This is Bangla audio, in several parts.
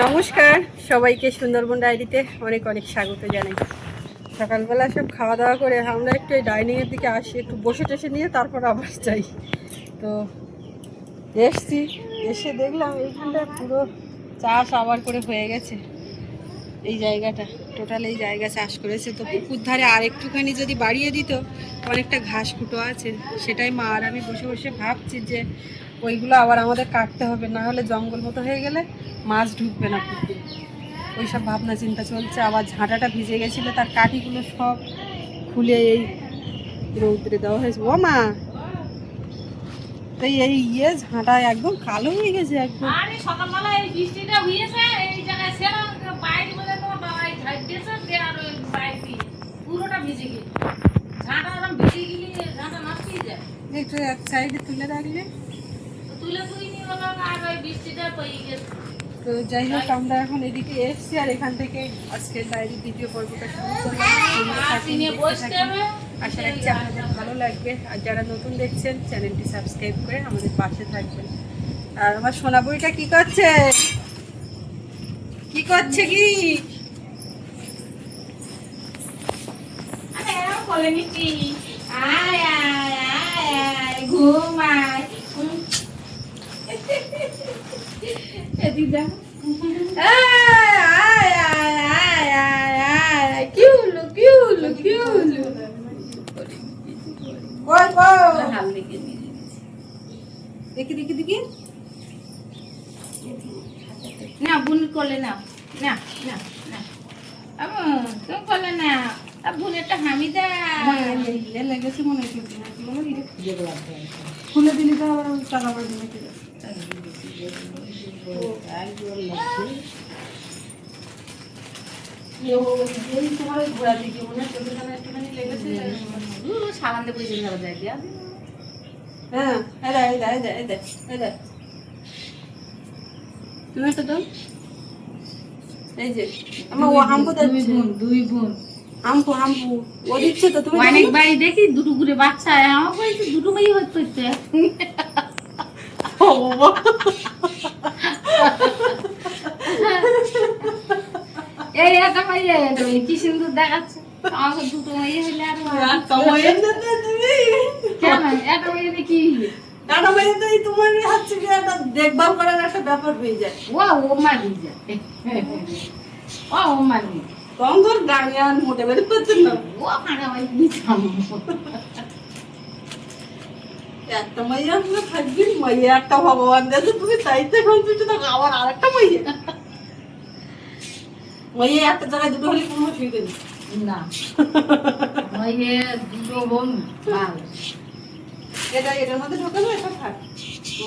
নমস্কার সবাইকে সুন্দরবন ডায়েরিতে অনেক অনেক স্বাগত জানাই। সকালবেলা সব খাওয়া দাওয়া করে আমরা একটু এই ডাইনিংয়ের দিকে আসি, একটু বসে টসে নিয়ে তারপর আবার যাই। তো এসছি, এসে দেখলাম এইখানটা পুরো চাষ আবার করে হয়ে গেছে। এই জায়গাটা টোটাল এই জায়গা চাষ করেছে। তো পুকুর ধারে আর একটুখানি যদি বাড়িয়ে দিত, অনেকটা ঘাস ফুটো আছে, সেটাই মা আর আমি বসে বসে ভাবছি যে ওইগুলো আবার আমাদের কাটতে হবে, না হলে জঙ্গল মতো হয়ে গেলে মাছ ঢুকবে না পুকুরে। ওই সব ভাবনা চিন্তা চলছে। আবার ঝাঁটাটা ভিজে গেছিলো, তার কাঠিগুলো সব খুলে এই রৌদ্রে দেওয়া হয়েছে। ও মা, তাই এই ঝাঁটা একদম কালো হয়ে গেছে একদম। সকালবেলা এই বৃষ্টিটা হয়েছে, এই জায়গায় সেরা বাইরে বলে তোমার বাবাই ঝাড় দিয়েছে, আর ওই বাইরে পুরোটা ভিজে গেল। ঝাঁটা ওরকম ভিজে গেলে ঝাঁটা নষ্টই যায়। একটু এক সাইডে তুলে রাখলে তুলে তুইনি হলো, আর ওই বৃষ্টিটা পেয়ে গেছে। তো যাই হোক, আমরা এখন এদিকে এসছি আর এখান থেকে আজকের ডায়েরির দ্বিতীয় পর্বটা শুরু করলাম। আশা রাখছি আপনাদের ভালো লাগবে। আর যারা নতুন দেখছেন চ্যানেলটি সাবস্ক্রাইব করে আমাদের পাশে থাকবেন। আর আমার সোনা বইটা কি করছে কি? বলে নিচ্ছি আয় আয় আয় আয় ঘুমায় দিদা দেখি দেখি দেখি না বুন করলে না না না না তুমি করলে না বুনেরটা হামিদা লেগেছে মনে হচ্ছে। খুলে দিলি তো আবার টাকা পয়সা নাকি তোমার ওই ঘোড়া দিকে মনে হয় চোখের কানে একটুখানি লেগেছে। সাবান দিয়ে বুঝে যাওয়া যায় দিয়া হ্যাঁ, তুমি তো দাও। এই যে আমার ও হাম্পু দিচ্ছে, দুই বোন হাম্পু ও দিচ্ছে তো। তুমি অনেক বাড়ি দেখি দুটো করে বাচ্চা, আমার বলছে দুটো মেয়ে হচ্ছে এই একটা মেয়ে কি সুন্দর দেখাচ্ছে। আমাকে দুটো মেয়ে হইলে আর কেন একটা মেয়ে কি তোমার হচ্ছে কি একটা দেখভাল করার একটা ব্যাপার হয়ে যায়। ও মারি যায়, ও মারি তখন তোর গাড়িয়ান মোটে বের করছেন না। ও ফাঁকা বাড়ি নিতাম একটা মাইয়া আমরা থাকবি, মাইয়া একটা ভগবান দিয়েছে, তুমি চাইতে এখন কিছু না, আবার আর একটা মাইয়া একটা জায়গায় দুটো হলে কোনো অসুবিধা নেই। না দুটো বোন ভালো। এটার মধ্যে ঢোকানো, এটা থাক।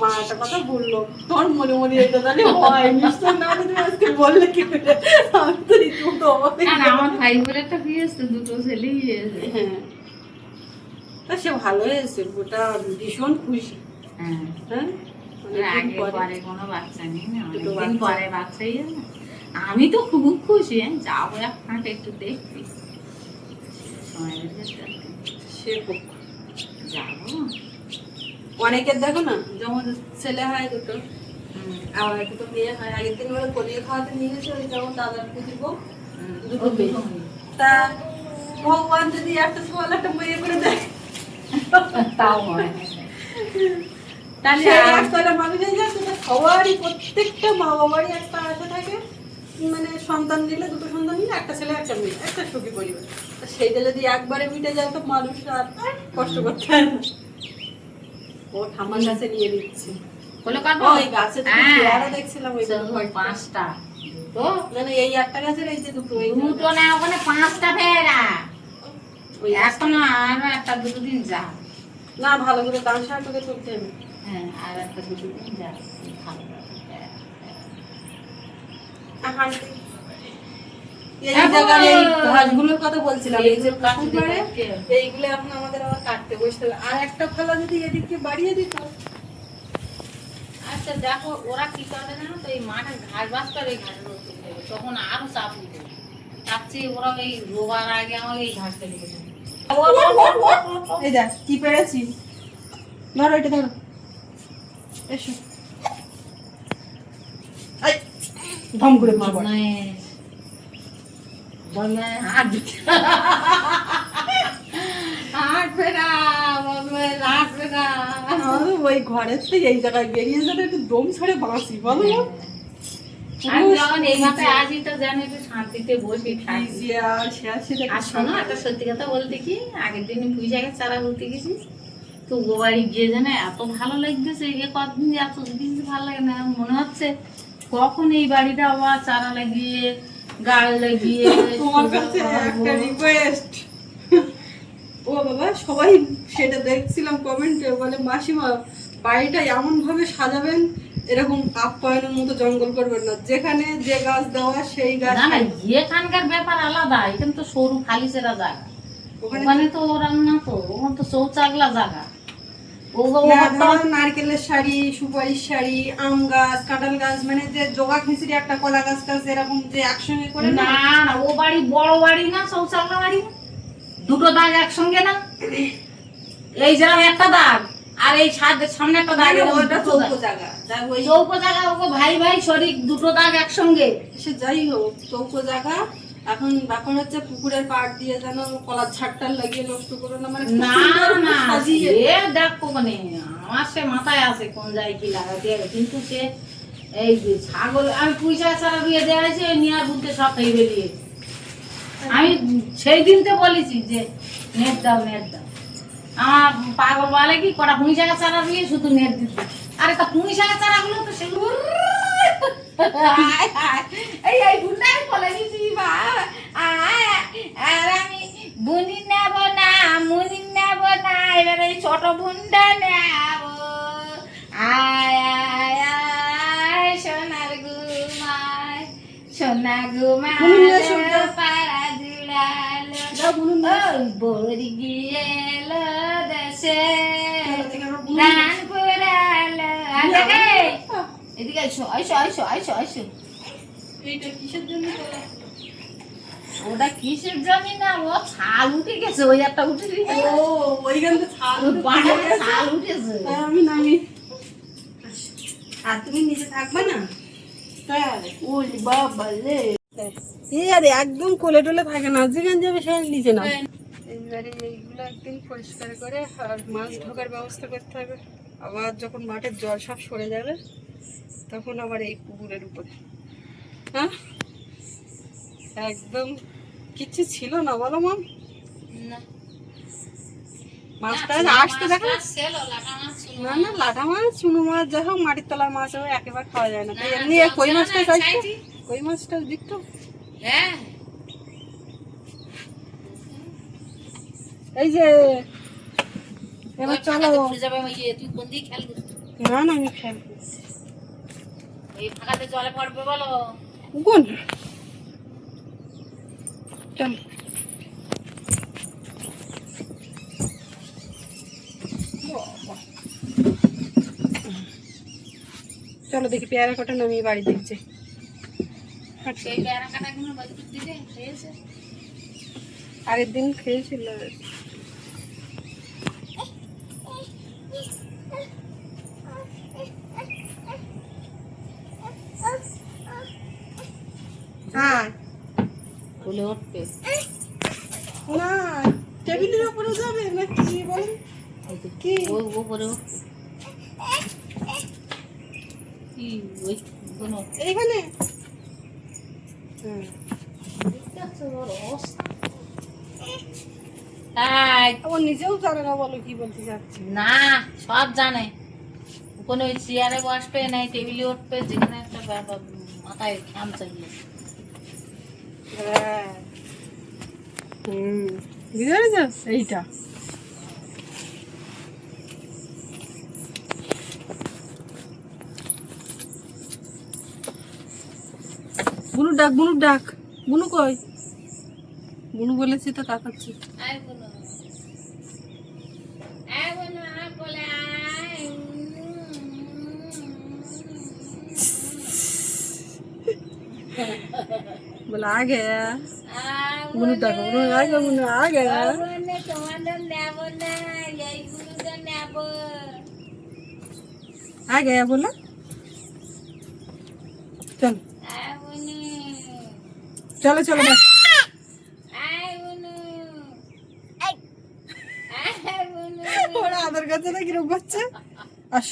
মা একটা কথা বললো, তোর মনে মনে এটা জানি হয় নিশ্চয় না, তুমি আজকে বললে কি করে? আমি তো রীতিমতো অবাক হয়ে গেলাম। আমার ভাই বোনের একটা বিয়ে হয়েছে, দুটো ছেলেই হয়েছে। হ্যাঁ, তা সে ভালো হয়েছে, ওটা ভীষণ খুশি। হ্যাঁ হ্যাঁ, আগে পরে কোনো বাচ্চা নেই না, অনেকদিন পরে বাচ্চাই না। আমি তো খুব খুশি, যাবো আপনাকে একটু দেখবি সময় সে যাবো। অনেকের দেখো না, যেমন ছেলে হয় দুটো, আবার দুটো মেয়ে হয়। আগের দিন ওরা কলিয়ে খাওয়াতে নিয়ে গেছে, ওই যেমন দাদার পুজোর বউ, দুটো মেয়ে। তা ভগবান যদি একটা সওয়াল একটা মেয়ে করে দেয় তাও হয়, তাহলে একটা মানুষ হয়ে যায়। সেটা সবারই, প্রত্যেকটা মা বাবারই একটা আশা থাকে, মানে সন্তান নিলে, দুটো সন্তান নিলে একটা ছেলে একটা মেয়ে, একটা সুখী পরিবার। সেইটা যদি একবারে মিটে যায় তো মানুষ আর কষ্ট করতে হয় না। ও ঠাম্মার কাছে নিয়ে নিচ্ছে, ওই গাছে দেখছিলাম পাঁচটা তো মানে এই একটা গাছের এই যে দুটো, দুটো না ওখানে পাঁচটা ফেরা, ওই এখনো আরো একটা দুটো দিন যা না, ভালো করে দাম সার করে তুলতে হবে। হ্যাঁ, আর একটা দুটো দিন যা ভালো এই জায়গায় এই ঘাসগুলোর কথা বলছিলাম, এই যে এইগুলো এখন আমাদের আবার কাটতে বসতে হবে। আর একটা ফলা যদি এদিকে বাড়িয়ে দিত। আচ্ছা দেখো ওরা কি করে জানো তো, এই মাঠের ঘাস বাঁচতে হবে, এই ঘাসের উপর তুলতে হবে, তখন আরো চাপ নিতে হবে। তার চেয়ে ওরা এই রোবার আগে আমাকে এই ঘাসটা লেগে যাবে। এই দেখ কি পেরেছি, ধরো এটা ধরো, এসো। ধম করে বসে পড়ে। বদমাইশ। বদমাইশ, হাঁটবে না, বদমাইশ, হাঁটবে না। আমি ওই ঘরের থেকে এই জায়গায় বেরিয়ে যাবে একটু দম ছাড়ে বাঁচি বলো না? আমি যখন এই মাথায় আসি তো জানি একটু শান্তিতে বসে কি থাকি। যে আর সে আর সেটা আর শোনো, একটা সত্যি কথা বলতে কি, আগের দিন পুঁই শাকের চারা বলতে গেছি, তো ও বাড়ি গিয়ে যেন এত ভালো লাগতেছে, এ কতদিন এত দিন ভালো লাগে না, মনে হচ্ছে কখন এই বাড়িটা আবার চারা লাগিয়ে গাছ লাগিয়ে তোমার কাছে একটা রিকোয়েস্ট। ও বাবা, সবাই সেটা দেখছিলাম কমেন্টে, বলে মাসিমা বাড়িটা এমন ভাবে সাজাবেন, এরকম আপ্যায়নের মতো জঙ্গল করবেন না, যেখানে যে গাছ দেওয়া সেই গাছ। না না, এখানকার ব্যাপার আলাদা, এখানে তো সরু খালি সেরা জায়গা, ওখানে ওখানে তো ওরা না, তো ওখানে তো চৌচাগলা জায়গা। ও না, ধরো নারকেলের শাড়ি, সুপারির শাড়ি, আম গাছ, কাঁঠাল গাছ, মানে যে জোগা খিচুড়ি একটা কলা গাছ টাছ এরকম যে একসঙ্গে করে না। না না, ও বাড়ি বড় বাড়ি না, চৌচাগলা বাড়ি, দুটো দাগ একসঙ্গে না, এই যেরকম একটা দাগ আর এই সামনে একটা দাগ, এরকম ওটা দুটো চৌকো দাগ। জায়গা, যাই ওই চৌকো জায়গা, ওকে ভাই ভাই শরিক দুটো দাগ একসঙ্গে। সে যাই হোক চৌকো জায়গা। এখন ব্যাপার হচ্ছে পুকুরের পাড় দিয়ে যেন কলার ছাড়টার লাগিয়ে নষ্ট করো না, মানে খুব না সুন্দর করে না, সাজিয়ে। সে দেখো মানে আমার সে মাথায় আছে কোন জায়গায় কি লাগাতে হবে, কিন্তু সে এই যে ছাগল, আমি পয়সা ছাড়া দিয়ে দেওয়া হয়েছে, ওই নিয়ার বুঝতে সব খেয়ে বেরিয়ে। আমি সেই দিনতে বলেছি যে নেট দাও, নেট দাও। আমার পাগল বলে কি কটা পুঁই শাকের চারা দিয়ে শুধু নেট দিতে, আরে তা পুঁই শাকের চারাগুলো তো সেগুলো এই বুন্দাই বলে দিছি বা, আর আমি বুনি নেব না, মুনি নেব না, এবারে এই ছোট বুনটা নেব। আয় আয় আয় সোনার ঘুমায়, সোনা ঘুমায় পাড়া জুড়ালো, ওই বড়ি গিয়ে এলো দেশে গান পুরালো। এদিকে আইসো আইসো আইসো আইসো আইসো। এইটা কিসের জন্য তোলা? ওটা কিসের জমি না, ও ছাল উঠে গেছে, ওই একটা উঠে গেছে, ও ওইখান থেকে ছাল উঠে বাড়ি পড়ে গেছে। ছাল উঠেছে। তাই আমি নামি। আর তুমি নিচে থাকবে না? তাই ওলি বাবা রে, এই আরে একদম কোলে টোলে থাকে না, যেখানে যাবে সেখানে নিচে না। এইবারে এইগুলো একদিন পরিষ্কার করে আর মাছ ঢোকার ব্যবস্থা করতে হবে। আবার যখন মাঠের জল সব সরে যাবে তখন আবার এই পুকুরের উপরে, হ্যাঁ একদম কিচ্ছু ছিল না বলো মাম। মাছটা আসতে দেখো না, না লাটা মাছ, চুনো মাছ, যাই হোক মাটির তলার মাছ হবে, একেবারে খাওয়া যায় না। তাই এমনি কই মাছটা চাইছি, কই মাছটা দেখতো। হ্যাঁ, এই যে এবার চলো। তুই কোন দিকে খেয়াল করছিস? না না আমি খেয়াল করছি। এই ফাঁকাতে জলে পড়বে বলো। কোন চল চলো দেখি পেয়ারা কটা নামিয়ে বাড়ি দেখছে। সেই পেয়ারা কাটাগুলো বাড়িতে দিলে খেয়েছে। আগের দিন খেয়েছিল। হ্যাঁ বলে উঠবে না, টেবিলের উপরে যাবে না কি বলেন? কি ওই উপরে উঠবে কি ওই কোনো এইখানে? আমার নিজেও জানে না বলো কি বলতে চাচ্ছি। না, সব জানে। কোনো ওই চেয়ারে বসবে নাই টেবিলে উঠবে, যেখানে একটা ব্যাপার মাথায় খামচা গিয়েছে। হ্যাঁ বুঝতে পেরেছ এইটা। বুনু ডাক, বুনু ডাক, বুনু কই? বুনু বলেছি তো তাকাচ্ছি। बोला आ गया। बुनू डाको, बुनू आ गया, बुनू आ गया। आ गया बोला चल। চলো চলো বাস। ওরা আদর কাছে না কিরকম বাচ্চা। আস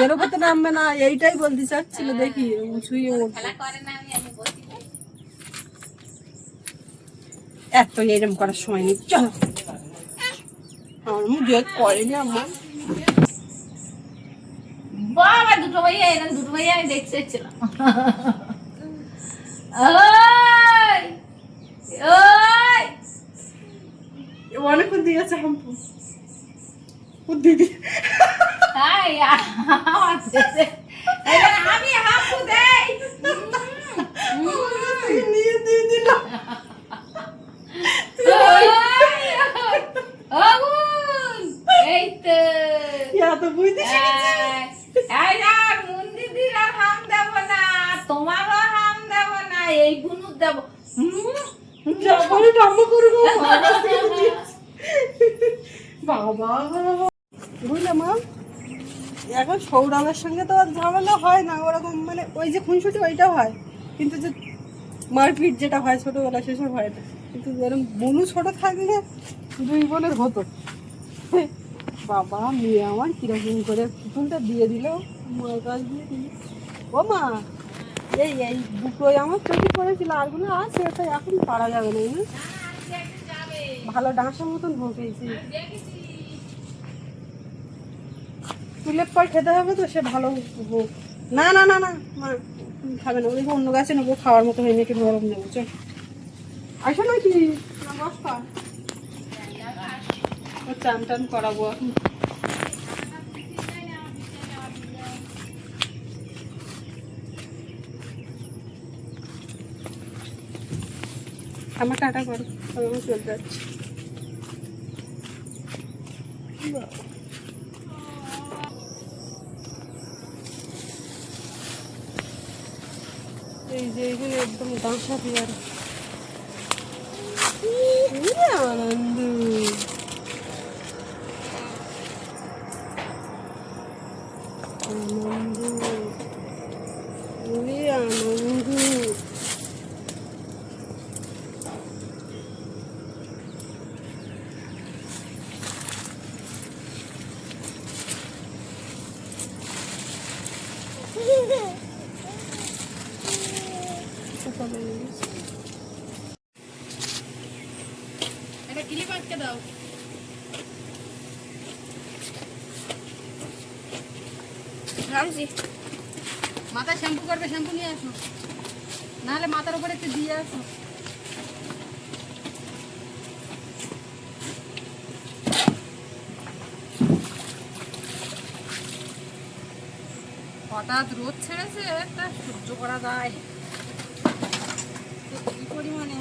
এর উপর তো নামবে না, এইটাই বলতে চাচ্ছিল। দেখি ছুঁয়ে এত এরম করার সময় নেই। চলো আমার মুখ করেনি আমার। বাবা দুটো ভাইয়া এরকম দুটো ভাইয়া আমি দেখতে চাইছিলাম। অনেকক্ষণ দিয়েছে হাম্পু দিদি। আমি হাম্পু দেই নিয়ে দিয়ে দিলাম। এই তো এত বুঝতে শিখেছে। মন্দির আর হাম দেব না, তোমারও হাম দেব না, এই গুনুর দেব। বাবা বুঝলে মা, এখন সৌরভের সঙ্গে তো আর ঝামেলা হয় না ওরকম, মানে ওই যে খুনসুটি ওইটা হয়, কিন্তু যে মারপিট যেটা হয় ছোটবেলা সেসব হয় না। কিন্তু এরকম বনু ছোট থাকলে দুই বোনের হতো। বাবা মেয়ে আমার কিরকম করে পুতুলটা দিয়ে দিল, মায়ের কাছ দিয়ে দিল। ও মা, এই এই দুটোই আমার চোখে পড়েছিল, আরগুলো আছে, তো এখন পারা যাবে না। ভালো ডাঁসার মতন হয়েছে। তুলের পর খেতে হবে তো, সে ভালো হোক। না না না না মা খাবে না, ওই অন্য গাছে নেবো, খাওয়ার মতো হয়নি, একটু গরম নেবো। চল আসো নাকি চান টান করাবো এখন। আমার টাটা করো, আমি চলে যাচ্ছি। এই যে এখানে একদম ডাঁসা পেয়ারা, আনন্দ। আনন্দ আনন্দ। এটা ক্লিপ আটকে দাও। রামজি মাথায় শ্যাম্পু করবে, শ্যাম্পু নিয়ে আসো, নাহলে মাথার উপরে একটু দিয়ে আসো। হঠাৎ রোদ ছেড়েছে, তা সহ্য করা যায় কি পরিমাণে।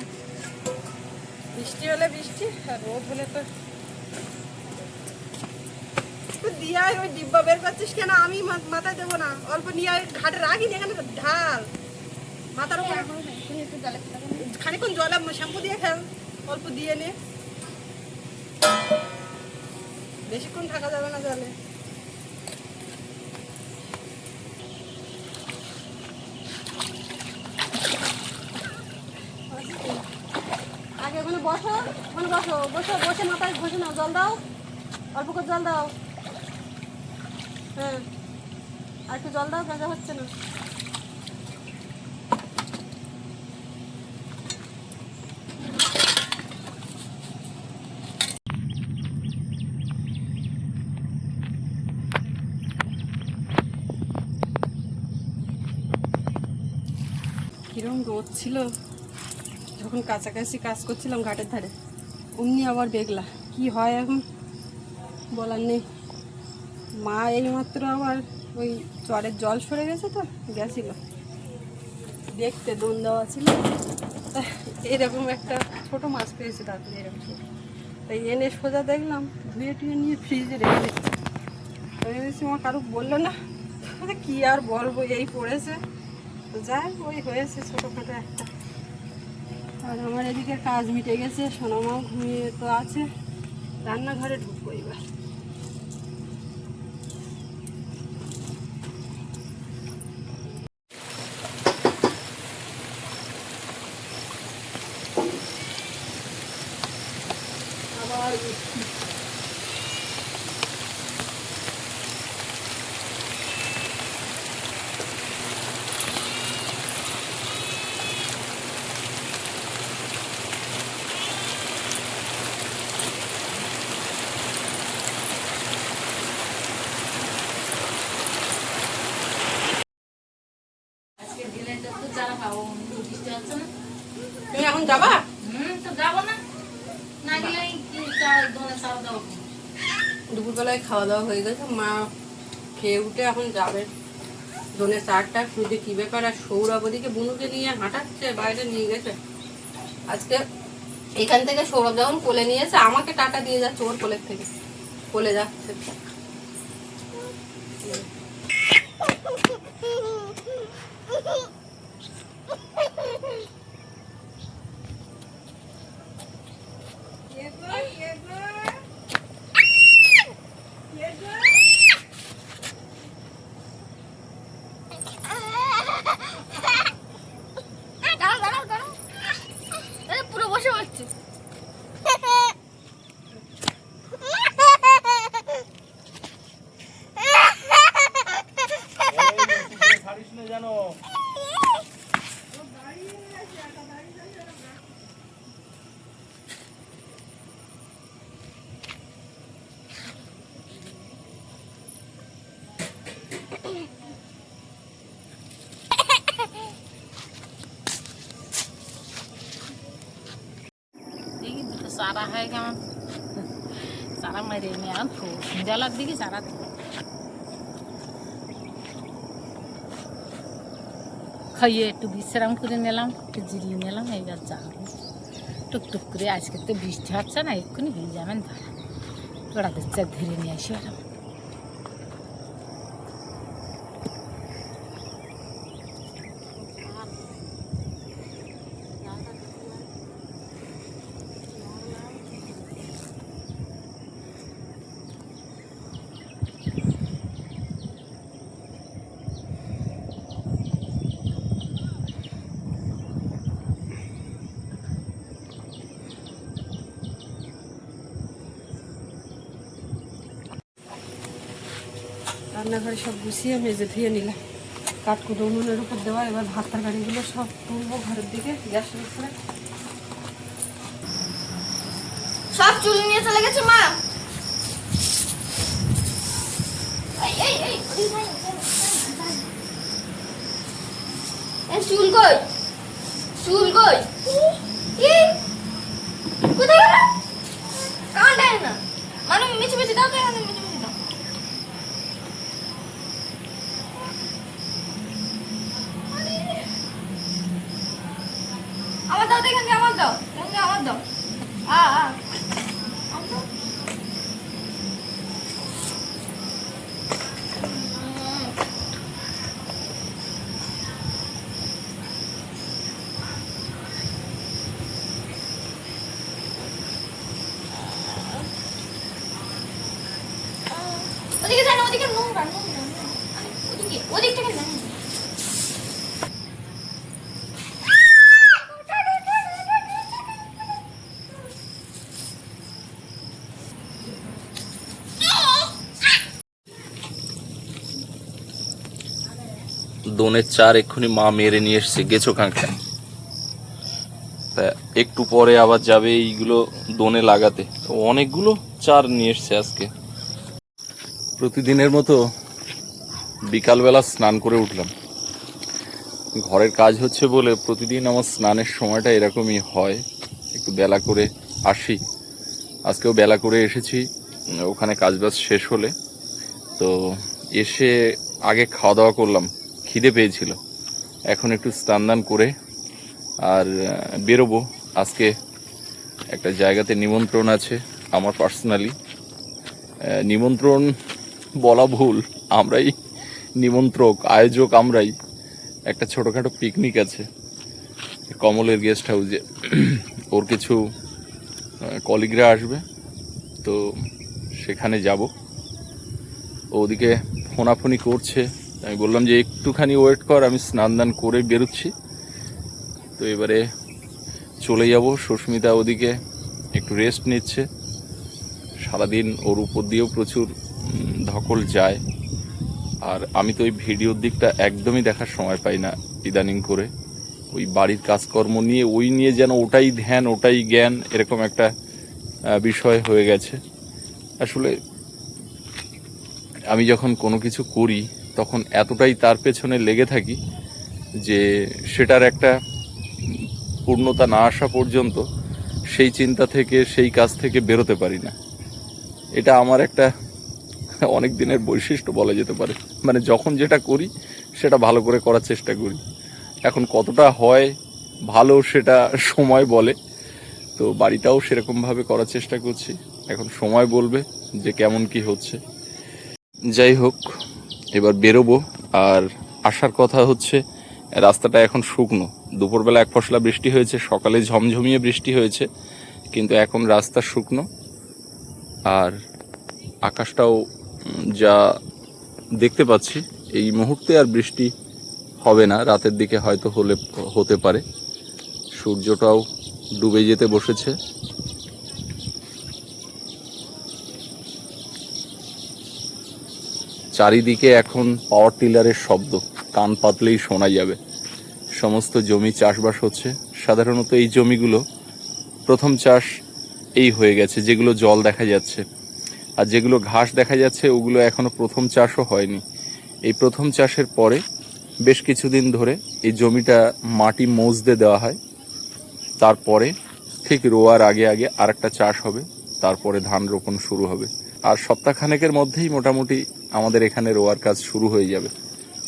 বৃষ্টি হলে বৃষ্টি, আর রোদ হলে তো দিয়া। ওই ডিব্বা বের করছিস কেন? আমি মাথায় দেবো না, অল্প নিয়ে ঘাটে রাখিনি, এখানে ঢাল মাথার উপরে। খানিক্ষণ জলে শ্যাম্পু দিয়ে ফেল, অল্প দিয়ে নে, বেশিক্ষণ থাকা যাবে না জলে। আগে ওখানে বসো, ওখানে বসো, বসে বসে মাথায় ঘষে নাও, জল দাও, অল্প করে জল দাও। হ্যাঁ আর একটু জল দাও, ভাজা হচ্ছে না। কিরম রোদ ছিল যখন কাছাকাছি কাজ করছিলাম ঘাটের ধারে, অমনি আবার বেগলা। কি হয় এখন বলার নেই। মা এইমাত্র আবার ওই চরের জল সরে গেছে তো গেছিল দেখতে, দোন দেওয়া ছিল, এরকম একটা ছোট মাছ পেয়েছে, তারপরে এরকম ছোট, তাই এনে সোজা দেখলাম ধুয়ে টুয়ে নিয়ে ফ্রিজে রেখে দিচ্ছি। আমি বলছি মা কারো বললো না, কি আর বলবো, এই পড়েছে, তো যাই ওই হয়েছে ছোটোখাটো একটা। আর আমার এদিকে কাজ মিটে গেছে, সোনামাও ঘুমিয়ে তো আছে, রান্নাঘরে ঢুকবো এবার। সকালবেলায় খাওয়া দাওয়া হয়ে গেছে, মা খেয়ে উঠে এখন যাবে ধনে চারটা খুঁজে কী ব্যাপার। আর সৌরভ ওদিকে বুনুকে নিয়ে হাঁটাচ্ছে, বাইরে নিয়ে গেছে আজকে। এখান থেকে সৌরভ যখন কোলে নিয়েছে আমাকে টাটা দিয়ে যাচ্ছে, ওর কোলের থেকে কোলে যাচ্ছে। পুরো বসে পড়ছে। सारा है क्या सारा मेरे में जला दिखी सारा খাইয়ে একটু বিশ্রাম করে নিলাম, একটু জিরিয়ে নিলাম। এইবার যাবো টুকটুক করে। আজকে তো বৃষ্টি হচ্ছে না, এক্ষুনি হয়ে যাবেন ধরা। ওড়াদের চার ধরে নিয়ে আসি ওরা। রান্নাঘরে সব গুছিয়ে মেজে ধুয়ে নিলাম, কাঠকুটো উনুনের উপর দেওয়া। এবার ভাত তরকারিগুলো সব তুলবো ঘরের দিকে গ্যাসের উপরে। সব চুল নিয়ে চলে গেছে মা। চুল কই, চুল কই, কোথায় গেল? কান্দায় না মানে মিছে মিছে দাও তো, এখানে মিছে মিছে দাও। আমার দাও তো, এখান থেকে আমার দাও, এখান থেকে আমার দাও। ওদিকে যান, ওদিকে নোংরা নোংরা, ওদিকে ওদিক থেকে যান। দোনের চার এক্ষুনি মা মেরে নিয়ে এসছে গেছো কাঁকড়া, তা একটু পরে আবার যাবে এইগুলো দোনে লাগাতে। তো অনেকগুলো চার নিয়ে এসছে আজকে। প্রতিদিনের মতো বিকালবেলা স্নান করে উঠলাম। ঘরের কাজ হচ্ছে বলে প্রতিদিন আমার স্নানের সময়টা এরকমই হয়, একটু বেলা করে আসি। আজকেও বেলা করে এসেছি, ওখানে কাজবাজ শেষ হলে। তো এসে আগে খাওয়া দাওয়া করলাম, খিদে পেয়েছিল। এখন একটু স্নান দান করে আর বেরোবো। আজকে একটা জায়গাতে নিমন্ত্রণ আছে আমার পার্সোনালি। নিমন্ত্রণ বলা ভুল, আমরাই নিমন্ত্রক, আয়োজক আমরাই। একটা ছোটোখাটো পিকনিক আছে কমলের গেস্ট হাউসে। ওর কিছু কলিগরা আসবে, তো সেখানে যাব। ওদিকে ফোনাফোনি করছে, আমি বললাম যে একটুখানি ওয়েট কর, আমি স্নান দান করে বেরোচ্ছি। তো এবারে চলে যাব। সুস্মিতা ওদিকে একটু রেস্ট নিচ্ছে, সারাদিন ওর উপর দিয়েও প্রচুর ধকল যায়। আর আমি তো ওই ভিডিওর দিকটা একদমই দেখার সময় পাই না ইদানিং করে। ওই বাড়ির কাজকর্ম নিয়ে যেন ওটাই ধ্যান ওটাই জ্ঞান, এরকম একটা বিষয় হয়ে গেছে। আসলে আমি যখন কোনো কিছু করি তখন এতটাই তার পেছনে লেগে থাকি যে সেটার একটা পূর্ণতা না আসা পর্যন্ত সেই চিন্তা থেকে, সেই কাজ থেকে বেরোতে পারি না। এটা আমার একটা অনেক দিনের বৈশিষ্ট্য বলা যেতে পারে। মানে যখন যেটা করি সেটা ভালো করে করার চেষ্টা করি। এখন কতটা হয় ভালো সেটা সময় বলে, তো বাড়িটাও সেরকমভাবে করার চেষ্টা করছি। এখন সময় বলবে যে কেমন কি হচ্ছে। যাই হোক, এবার বেরোবো। আর আসার কথা হচ্ছে, রাস্তাটা এখন শুকনো। দুপুরবেলা এক পশলা বৃষ্টি হয়েছে, সকালে ঝমঝমিয়ে বৃষ্টি হয়েছে, কিন্তু এখন রাস্তা শুকনো। আর আকাশটাও যা দেখতে পাচ্ছি এই মুহূর্তে আর বৃষ্টি হবে না, রাতের দিকে হয়তো হতে পারে। সূর্যটাও ডুবে যেতে বসেছে। চারিদিকে এখন পাওয়ার টিলারের শব্দ কান পাতলেই শোনা যাবে। সমস্ত জমি চাষবাস হচ্ছে। সাধারণত এই জমিগুলো প্রথম চাষ এই হয়ে গেছে, যেগুলো জল দেখা যাচ্ছে। আর যেগুলো ঘাস দেখা যাচ্ছে ওগুলো এখনো প্রথম চাষও হয়নি। এই প্রথম চাষের পরে বেশ কিছুদিন ধরে এই জমিটা মাটি মজদে দেওয়া হয়। তারপরে ঠিক রোয়ার আগে আগে আরেকটা চাষ হবে, তারপরে ধান রোপণ শুরু হবে। আর সপ্তাহখানেকের মধ্যেই মোটামুটি আমাদের এখানে রোয়ার কাজ শুরু হয়ে যাবে।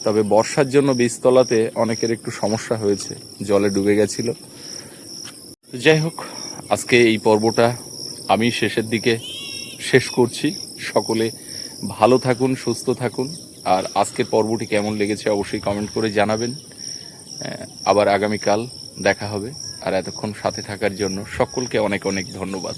তবে বর্ষার জন্য বীজতলাতে অনেকের একটু সমস্যা হয়েছে, জলে ডুবে গেছিল। যাই হোক, আজকে এই পর্বটা আমি শেষের দিকে শেষ করছি। সকলে ভালো থাকুন, সুস্থ থাকুন। আর আজকের পর্বটি কেমন লেগেছে অবশ্যই কমেন্ট করে জানাবেন। আবার আগামীকাল দেখা হবে। আর এতক্ষণ সাথে থাকার জন্য সকলকে অনেক অনেক ধন্যবাদ।